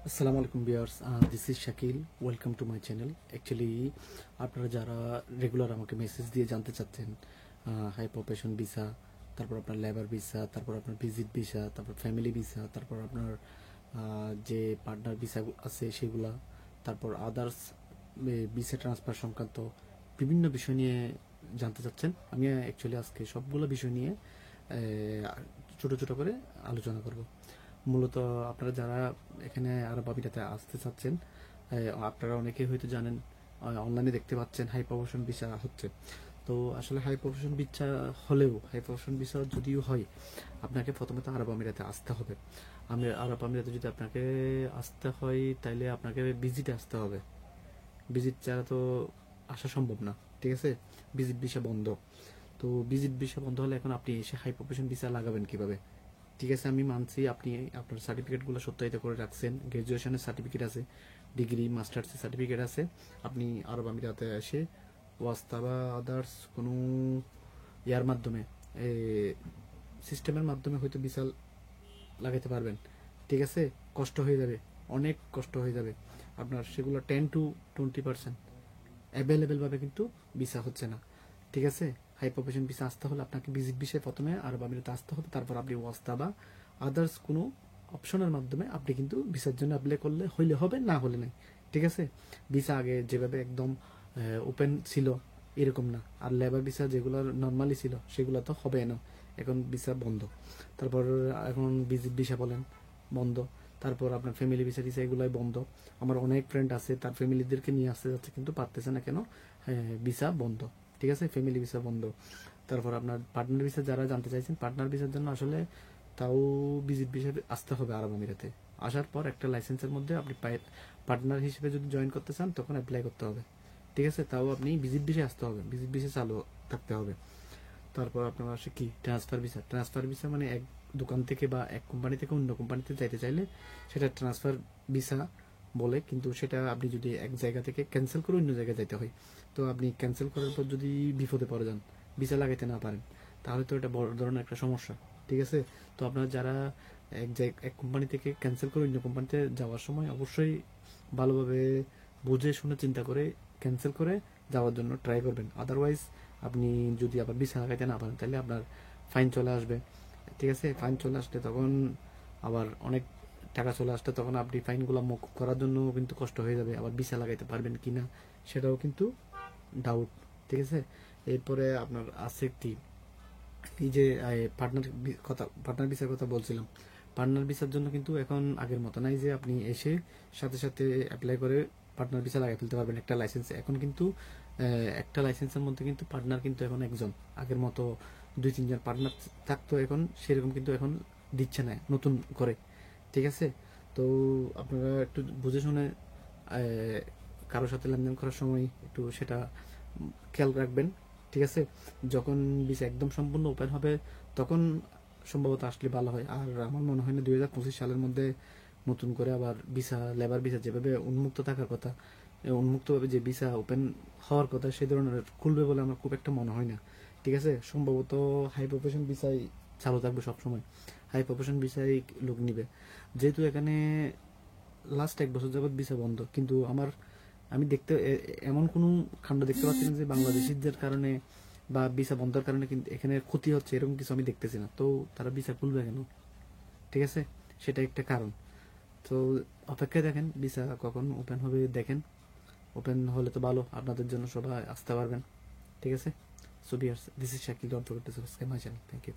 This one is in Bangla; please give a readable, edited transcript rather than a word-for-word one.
আসসালামু আলাইকুম viewers, this is Shakil. Welcome to my channel. Actually আপনারা যারা রেগুলার আমাকে মেসেজ দিয়ে জানতে চাচ্ছেন হাই প্রফেশন ভিসা, তারপর আপনার লেবার ভিসা, তারপর আপনার ভিজিট ভিসা, তারপর ফ্যামিলি ভিসা, তারপর আপনার যে পার্টনার ভিসা আছে সেগুলা, তারপর আদার্স ভিসা ট্রান্সফার সংক্রান্ত বিভিন্ন বিষয় নিয়ে জানতে চাচ্ছেন। আমি অ্যাকচুয়ালি আজকে সবগুলো বিষয় নিয়ে ছোট ছোট করে আলোচনা করব। মূলত আপনারা যারা এখানে আরব আমিরাতে আসতে চাচ্ছেন, আপনারা অনেকেই হয়তো জানেন, অনলাইনে দেখতে পাচ্ছেন হাই প্রফেশন ভিসা হচ্ছে। তো আসলে হাই প্রফেশন ভিসা হলেও, হাই প্রফেশন ভিসা যদিও হয়, আপনাকে প্রথমে তো আরব আমিরাতে আসতে হবে। আমি আরব আমিরাতে যদি আপনাকে আসতে হয় তাইলে আপনাকে ভিজিটে আসতে হবে। ভিজিট ছাড়া তো আসা সম্ভব না, ঠিক আছে? ভিজিট ভিসা বন্ধ। তো ভিজিট ভিসা বন্ধ হলে এখন আপনি এসে হাই প্রফেশন ভিসা লাগাবেন কিভাবে? ঠিক আছে, আমি মানছি আপনি আপনার সার্টিফিকেটগুলো সত্যায়িত করে রাখছেন, গ্র্যাজুয়েশনের সার্টিফিকেট আছে, ডিগ্রি মাস্টার্সের সার্টিফিকেট আছে। আপনি আরব আমিরাতে এসে ওয়াস্তা বা আদার্স কোনো ইয়ার মাধ্যমে, সিস্টেমের মাধ্যমে হয়তো ভিসা লাগাইতে পারবেন। ঠিক আছে, কষ্ট হয়ে যাবে, অনেক কষ্ট হয়ে যাবে আপনার। সেগুলো 10 to 20% অ্যাভেলেবেল ভাবে কিন্তু ভিসা হচ্ছে না। ঠিক আছে, হাই প্রফেশন ভিসা আসতে হলে আপনাকে ভিজিট ভিসায় প্রথমে আরব আমিরাতে আসতে হবে, তারপর আপনি ওয়াস্তা বা আদার্স কোনো অপশনের মাধ্যমে আপনি কিন্তু ভিসার জন্য অ্যাপ্লাই করলে হইলে হবে, না হলে নাই। ঠিক আছে, ভিসা আগে যেভাবে একদম ওপেন ছিল এরকম না। আর লেবার ভিসা যেগুলো নর্মালি ছিল সেগুলো তো হবে না, এখন ভিসা বন্ধ। তারপর এখন ভিজিট ভিসা বলেন বন্ধ। তারপর আপনার ফ্যামিলি ভিসা টিসা এগুলাই বন্ধ। আমার অনেক ফ্রেন্ড আছে তার ফ্যামিলিদেরকে নিয়ে আসতে যাচ্ছে কিন্তু পারতেছে না, কেন? ভিসা বন্ধ। ঠিক আছে, ফ্যামিলি ভিসা বন্ধ। তারপর আপনার পার্টনার ভিসা যারা জানতে চাইছেন, পার্টনার ভিসার জন্য আসলে তাও ভিজিট ভিসা আসতে হবে আরব আমিরাতে। আসার পর একটা লাইসেন্সের মধ্যে আপনি পার্টনার হিসেবে যদি জয়েন করতে চান তখন অ্যাপ্লাই করতে হবে। ঠিক আছে, তাও আপনি ভিজিট ভিসা আসতে হবে, ভিজিট ভিসা চালু থাকতে হবে। তারপর আপনার আসে কি ট্রান্সফার ভিসা। ট্রান্সফার ভিসা মানে এক দোকান থেকে বা এক কোম্পানি থেকে অন্য কোম্পানিতে যাইতে চাইলে সেটা ট্রান্সফার ভিসা বলে, কিন্তু সেটা আপনি যদি এক জায়গা থেকে ক্যান্সেল করে অন্য জায়গায় যাইতে হয়, তো আপনি ক্যান্সেল করার পর যদি বিপদে পড়ে যান, ভিসা লাগাইতে না পারেন, তাহলে তো এটা বড় ধরনের একটা সমস্যা। ঠিক আছে, তো আপনারা যারা এক কোম্পানি থেকে ক্যান্সেল করে অন্য কোম্পানিতে যাওয়ার সময় অবশ্যই ভালোভাবে বুঝে শুনে চিন্তা করে ক্যান্সেল করে যাওয়ার জন্য ট্রাই করবেন। আদারওয়াইজ আপনি যদি আবার ভিসা লাগাইতে না পারেন তাহলে আপনার ফাইন চলে আসবে। ঠিক আছে, ফাইন চলে আসলে তখন আবার অনেক টাকা চলে আসলে তখন আপনি ফাইনগুলো মকুব করার জন্য কিন্তু কষ্ট হয়ে যাবে। আবার ভিসা লাগাইতে পারবেন কিনা সেটাও কিন্তু ডাউট। ঠিক আছে, এরপরে আপনার আছে কি, এই যে পার্টনার ভিসার কথা বলছিলাম। পার্টনার ভিসার জন্য কিন্তু এখন আগের মতো নাই যে আপনি এসে সাথে সাথে অ্যাপ্লাই করে পার্টনার ভিসা লাগিয়ে ফেলতে পারবেন একটা লাইসেন্সে। এখন কিন্তু একটা লাইসেন্সের মধ্যে কিন্তু পার্টনার কিন্তু এখন একজন, আগের মতো 2-3 জন পার্টনার থাকতো, এখন সেরকম কিন্তু এখন দিচ্ছে না নতুন করে। ঠিক আছে, তো আপনারা একটু বুঝে শুনে কারোর সাথে লেনদেন করার সময় একটু সেটা খেয়াল রাখবেন। ঠিক আছে, যখন ভিসা একদম সম্পূর্ণ ওপেন হবে তখন সম্ভবত আসলে ভালো হয়। আর আমার মনে হয় না 2025 সালের মধ্যে নতুন করে আবার ভিসা, লেবার ভিসা যেভাবে উন্মুক্ত থাকার কথা, উন্মুক্তভাবে যে ভিসা ওপেন হওয়ার কথা সেই ধরনের খুলবে বলে আমার খুব একটা মনে হয় না। ঠিক আছে, সম্ভবত হাই প্রফেশন ভিসাই চালু থাকবে সবসময়, হাই প্রফেশন ভিসাই লোক নিবে। যেহেতু এখানে লাস্ট 1 বছর যাবৎ ভিসা বন্ধ, কিন্তু আমি দেখতে এমন কোনো কাণ্ড দেখতে পাচ্ছি না যে বাংলাদেশিদের কারণে বা ভিসা বন্ধের কারণে কিন্তু এখানে ক্ষতি হচ্ছে, এরকম কিছু আমি দেখতেছি না। তো তারা ভিসা খুলবে কেন? ঠিক আছে, সেটা একটা কারণ। তো অপেক্ষায় দেখেন ভিসা কখন ওপেন হবে, দেখেন। ওপেন হলে তো ভালো, আপনাদের জন্য সবাই আসতে পারবেন। ঠিক আছে, so viewers, this is Shakil. Don't forget to subscribe my channel. Thank you.